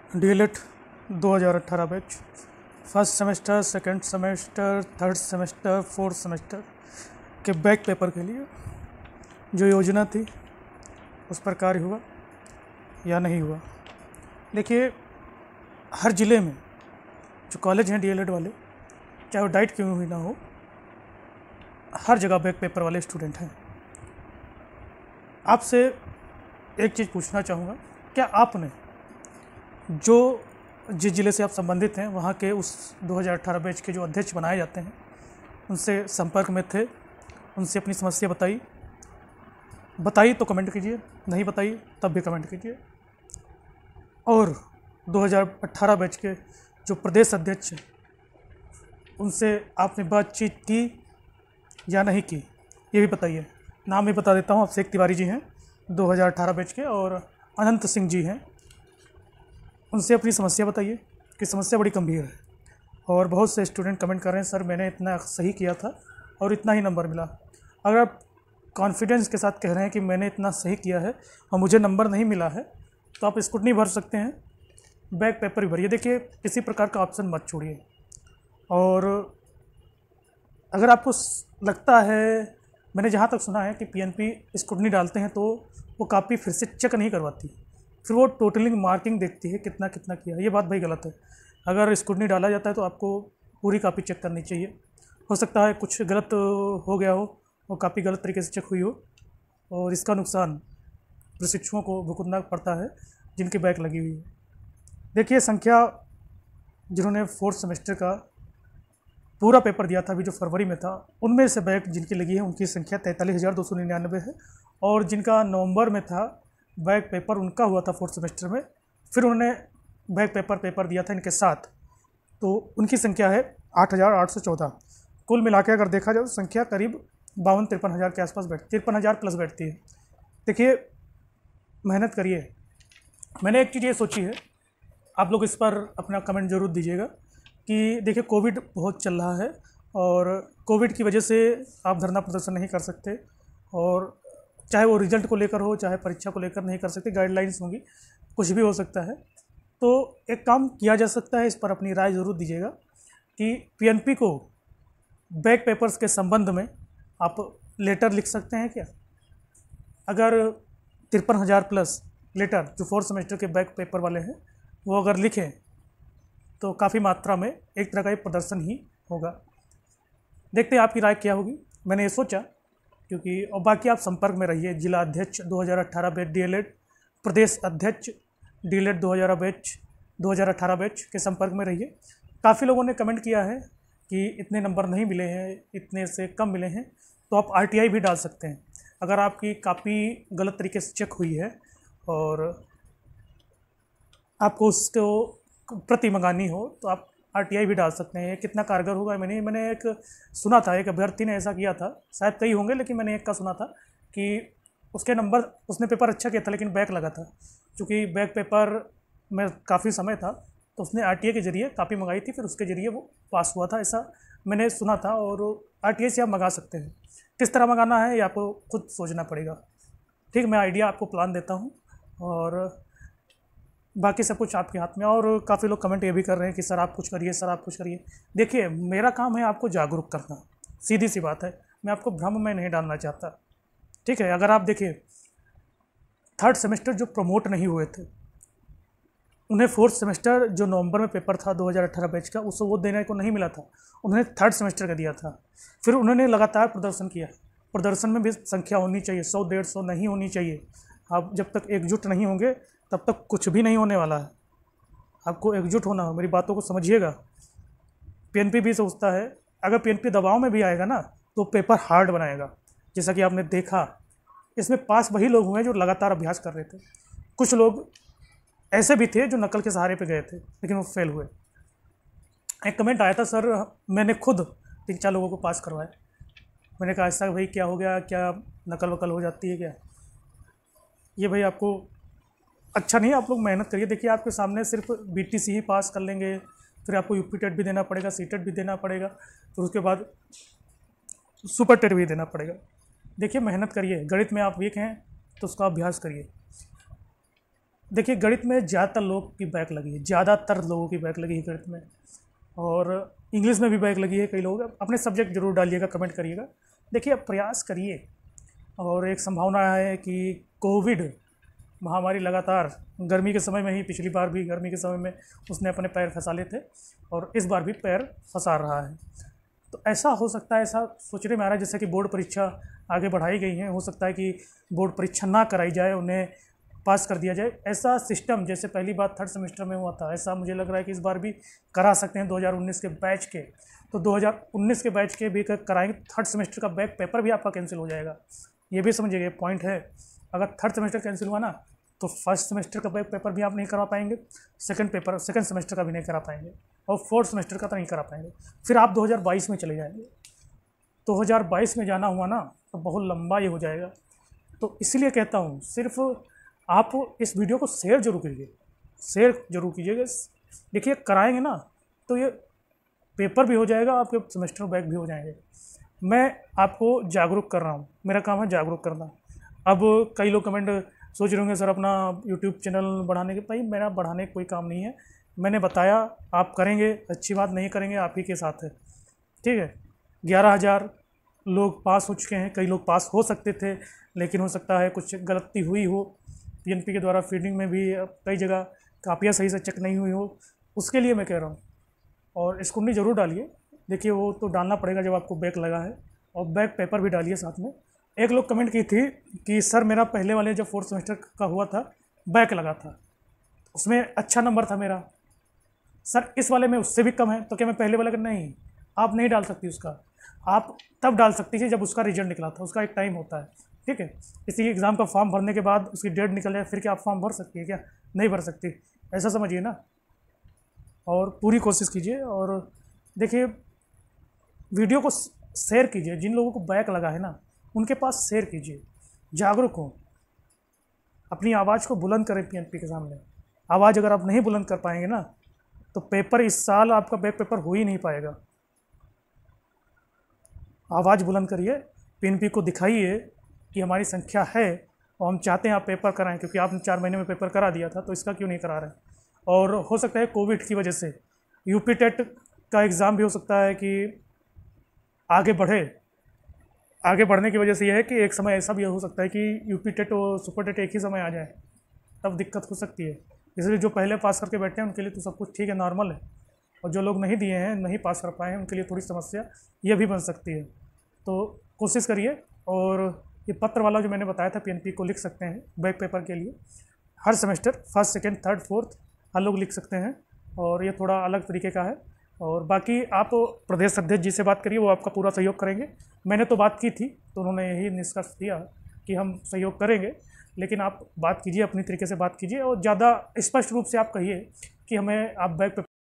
DElEd 2018 batch first semester, second semester, third semester, fourth semester के back paper के लिए जो योजना थी उस पर कार्य हुआ या नहीं हुआ। देखिए, हर ज़िले में जो कॉलेज हैं डीएलएड वाले, चाहे वो डाइट क्यों भी ना हो, हर जगह बैक पेपर वाले स्टूडेंट हैं। आपसे एक चीज़ पूछना चाहूँगा, क्या आपने जो जिस ज़िले से आप संबंधित हैं वहाँ के उस 2018 बैच के जो अध्यक्ष बनाए जाते हैं उनसे संपर्क में थे, उनसे अपनी समस्या बताई तो कमेंट कीजिए, नहीं बताई तब भी कमेंट कीजिए। और 2018 बैच के जो प्रदेश अध्यक्ष हैं उनसे आपने बातचीत की या नहीं की, ये भी बताइए। नाम भी बता देता हूँ, अभिषेक तिवारी जी हैं 2018 बैच के, और अनंत सिंह जी हैं। उनसे अपनी समस्या बताइए कि समस्या बड़ी गंभीर है। और बहुत से स्टूडेंट कमेंट कर रहे हैं, सर मैंने इतना सही किया था और इतना ही नंबर मिला। अगर आप कॉन्फिडेंस के साथ कह रहे हैं कि मैंने इतना सही किया है और मुझे नंबर नहीं मिला है, तो आप स्कूटनी भर सकते हैं, बैक पेपर भी भरिए। देखिए, किसी प्रकार का ऑप्शन मत छोड़िए। और अगर आपको लगता है, मैंने जहाँ तक सुना है कि पीएनपी स्कूटनी डालते हैं तो वो कापी फिर से चेक नहीं करवाती, फिर वो टोटलिंग मार्किंग देखती है कितना कितना किया। ये बात भाई गलत है। अगर स्कूटनी डाला जाता है तो आपको पूरी कापी चेक करनी चाहिए। हो सकता है कुछ गलत हो गया हो, वो कापी गलत तरीके से चेक हुई हो, और इसका नुकसान प्रशिक्षुओं को भुगतना पड़ता है जिनकी बैक लगी हुई है। देखिए, संख्या जिन्होंने फोर्थ सेमेस्टर का पूरा पेपर दिया था अभी जो फरवरी में था, उनमें से बैक जिनकी लगी है उनकी संख्या 43,299 है। और जिनका नवंबर में था बैक पेपर, उनका हुआ था फोर्थ सेमेस्टर में, फिर उन्होंने बैक पेपर दिया था इनके साथ, तो उनकी संख्या है 8,814। कुल मिला के अगर देखा जाए तो संख्या करीब 52-53 हज़ार के आसपास 53 हज़ार प्लस बैठती है। देखिए, मेहनत करिए। मैंने एक चीज़ ये सोची है, आप लोग इस पर अपना कमेंट ज़रूर दीजिएगा कि देखिए, कोविड बहुत चल रहा है और कोविड की वजह से आप धरना प्रदर्शन नहीं कर सकते, और चाहे वो रिजल्ट को लेकर हो, चाहे परीक्षा को लेकर नहीं कर सकते, गाइडलाइंस होंगी, कुछ भी हो सकता है। तो एक काम किया जा सकता है, इस पर अपनी राय ज़रूर दीजिएगा कि पीएनपी को बैक पेपर्स के संबंध में आप लेटर लिख सकते हैं क्या। अगर 53 हज़ार प्लस लेटर जो फोर्थ सेमेस्टर के बैक पेपर वाले हैं वो अगर लिखें तो काफ़ी मात्रा में एक तरह का ये प्रदर्शन ही होगा। देखते हैं आपकी राय क्या होगी। मैंने ये सोचा, क्योंकि और बाकी आप संपर्क में रहिए। जिला अध्यक्ष 2018 बैच डीएलएड, प्रदेश अध्यक्ष डीएलएड 2018 बैच के संपर्क में रहिए। काफ़ी लोगों ने कमेंट किया है कि इतने नंबर नहीं मिले हैं, इतने से कम मिले हैं, तो आप आरटीआई भी डाल सकते हैं। अगर आपकी कापी गलत तरीके से चेक हुई है और आपको उसको प्रति मंगानी हो तो आप आरटीआई भी डाल सकते हैं। कितना कारगर होगा, मैंने एक सुना था, एक अभ्यर्थी ने ऐसा किया था, शायद कई होंगे लेकिन मैंने एक का सुना था कि उसके नंबर, उसने पेपर अच्छा किया था लेकिन बैक लगा था। क्योंकि बैक पेपर में काफ़ी समय था तो उसने आरटीआई के ज़रिए कापी मंगाई थी, फिर उसके ज़रिए वो पास हुआ था, ऐसा मैंने सुना था। और आरटीआई से आप मंगा सकते हैं। किस तरह मंगाना है ये आपको खुद सोचना पड़ेगा। ठीक, मैं आइडिया आपको प्लान देता हूँ और बाकी सब कुछ आपके हाथ में। और काफ़ी लोग कमेंट ये भी कर रहे हैं कि सर आप कुछ करिए, सर आप कुछ करिए। देखिए, मेरा काम है आपको जागरूक करना, सीधी सी बात है। मैं आपको भ्रम में नहीं डालना चाहता, ठीक है। अगर आप देखिए, थर्ड सेमेस्टर जो प्रमोट नहीं हुए थे उन्हें फोर्थ सेमेस्टर जो नवंबर में पेपर था 2018 बैच का, उसको वो देने को नहीं मिला था, उन्होंने थर्ड सेमेस्टर का दिया था। फिर उन्होंने लगातार प्रदर्शन किया। प्रदर्शन में भी संख्या होनी चाहिए, 100-150 नहीं होनी चाहिए। आप जब तक एकजुट नहीं होंगे तब तक कुछ भी नहीं होने वाला है। आपको एकजुट होना हो, मेरी बातों को समझिएगा। पीएनपी भी सोचता है, अगर पीएनपी दबाव में भी आएगा ना तो पेपर हार्ड बनाएगा। जैसा कि आपने देखा, इसमें पास वही लोग हुए जो लगातार अभ्यास कर रहे थे। कुछ लोग ऐसे भी थे जो नकल के सहारे पे गए थे लेकिन वो फेल हुए। एक कमेंट आया था, सर मैंने खुद 3-4 लोगों को पास करवाया। मैंने कहा ऐसा भाई क्या हो गया, क्या नकल वकल हो जाती है क्या। ये भाई आपको अच्छा नहीं है। आप लोग मेहनत करिए। देखिए, आपके सामने सिर्फ बीटीसी ही पास कर लेंगे, फिर आपको यूपी टेट भी देना पड़ेगा, सीटेट भी देना पड़ेगा, फिर उसके बाद सुपर टेट भी देना पड़ेगा। देखिए, मेहनत करिए। गणित में आप वीक हैं तो उसका अभ्यास करिए। देखिए गणित में ज़्यादातर लोग की बैक लगी है, ज़्यादातर लोगों की बैक लगी है गणित में, और इंग्लिश में भी बैक लगी है कई लोगों का। अपने सब्जेक्ट जरूर डालिएगा, कमेंट करिएगा। देखिए अब प्रयास करिए, और एक संभावना है कि कोविड महामारी लगातार गर्मी के समय में ही, पिछली बार भी गर्मी के समय में उसने अपने पैर फंसा लिए थे, और इस बार भी पैर फंसा रहा है। तो ऐसा हो सकता है, ऐसा सोचने में आ रहा है जैसे कि बोर्ड परीक्षा आगे बढ़ाई गई है, हो सकता है कि बोर्ड परीक्षा ना कराई जाए, उन्हें पास कर दिया जाए। ऐसा सिस्टम जैसे पहली बार थर्ड सेमेस्टर में हुआ था, ऐसा मुझे लग रहा है कि इस बार भी करा सकते हैं 2019 के बैच के। तो 2019 के बैच के भी कराएंगे, थर्ड सेमेस्टर का बैक पेपर भी आपका कैंसिल हो जाएगा। ये भी समझिएगा, पॉइंट है। अगर थर्ड सेमेस्टर कैंसिल हुआ ना, तो फर्स्ट सेमेस्टर का बैक पेपर भी आप नहीं करा पाएंगे, सेकंड सेमेस्टर का भी नहीं करा पाएंगे, और फोर्थ सेमेस्टर का तो नहीं करा पाएंगे। फिर आप 2022 में चले जाएंगे। 2022 में जाना हुआ ना, तो बहुत लंबा ये हो जाएगा। तो इसलिए कहता हूँ, सिर्फ आप इस वीडियो को शेयर जरूर कीजिए, शेयर जरूर कीजिएगा। देखिए कराएंगे ना, तो ये पेपर भी हो जाएगा, आपके सेमेस्टर बैक भी हो जाएंगे। मैं आपको जागरूक कर रहा हूँ, मेरा काम है जागरूक करना। अब कई लोग कमेंट सोच रहे होंगे सर अपना यूट्यूब चैनल बढ़ाने के, भाई मेरा बढ़ाने का कोई काम नहीं है। मैंने बताया, आप करेंगे अच्छी बात, नहीं करेंगे आप ही के साथ है, ठीक है। 11,000 लोग पास हो चुके हैं, कई लोग पास हो सकते थे, लेकिन हो सकता है कुछ गलती हुई हो, पीएनपी के द्वारा फीडिंग में भी कई जगह कापियाँ सही से चेक नहीं हुई हो, उसके लिए मैं कह रहा हूँ। और स्कूटी ज़रूर डालिए, देखिए वो तो डालना पड़ेगा जब आपको बैक लगा है, और बैक पेपर भी डालिए साथ में। एक लोग कमेंट की थी कि सर मेरा पहले वाले जब फोर्थ सेमेस्टर का हुआ था बैक लगा था, उसमें अच्छा नंबर था मेरा, सर इस वाले में उससे भी कम है, तो क्या मैं पहले वाले का? नहीं, आप नहीं डाल सकती उसका, आप तब डाल सकती है जब उसका रिजल्ट निकला था, उसका एक टाइम होता है, ठीक है। इसी एग्ज़ाम का फॉर्म भरने के बाद उसकी डेट निकल जाए, फिर क्या आप फॉर्म भर सकती है? क्या नहीं भर सकती, ऐसा समझिए ना। और पूरी कोशिश कीजिए, और देखिए वीडियो को शेयर कीजिए, जिन लोगों को बैक लगा है ना उनके पास शेयर कीजिए, जागरूक हो, अपनी आवाज़ को बुलंद करें पीएनपी के सामने। आवाज़ अगर आप नहीं बुलंद कर पाएंगे ना, तो पेपर इस साल आपका बैक पेपर हो ही नहीं पाएगा। आवाज़ बुलंद करिए, पीएनपी को दिखाइए कि हमारी संख्या है, और हम चाहते हैं आप पेपर कराएं, क्योंकि आपने 4 महीने में पेपर करा दिया था, तो इसका क्यों नहीं करा रहे। और हो सकता है कोविड की वजह से यूपी टेट का एग्ज़ाम भी हो सकता है कि आगे बढ़े। आगे बढ़ने की वजह से यह है कि एक समय ऐसा भी हो सकता है कि यूपी टेट और सुपर टेट एक ही समय आ जाए, तब दिक्कत हो सकती है। इसलिए जो पहले पास करके बैठे हैं उनके लिए तो सब कुछ ठीक है, नॉर्मल है, और जो लोग नहीं दिए हैं, नहीं पास कर पाए हैं, उनके लिए थोड़ी समस्या ये भी बन सकती है। तो कोशिश करिए, और ये पत्र वाला जो मैंने बताया था पीएनपी को लिख सकते हैं बैक पेपर के लिए, हर semester first second third fourth हर लोग लिख सकते हैं, और ये थोड़ा अलग तरीके का है। और बाकी आप प्रदेश अध्यक्ष जी से बात करिए, वो आपका पूरा सहयोग करेंगे। मैंने तो बात की थी, तो उन्होंने यही निष्कर्ष दिया कि हम सहयोग करेंगे, लेकिन आप बात कीजिए, अपनी तरीके से बात कीजिए, और ज़्यादा स्पष्ट रूप से आप कहिए कि हमें आप बैक पेपर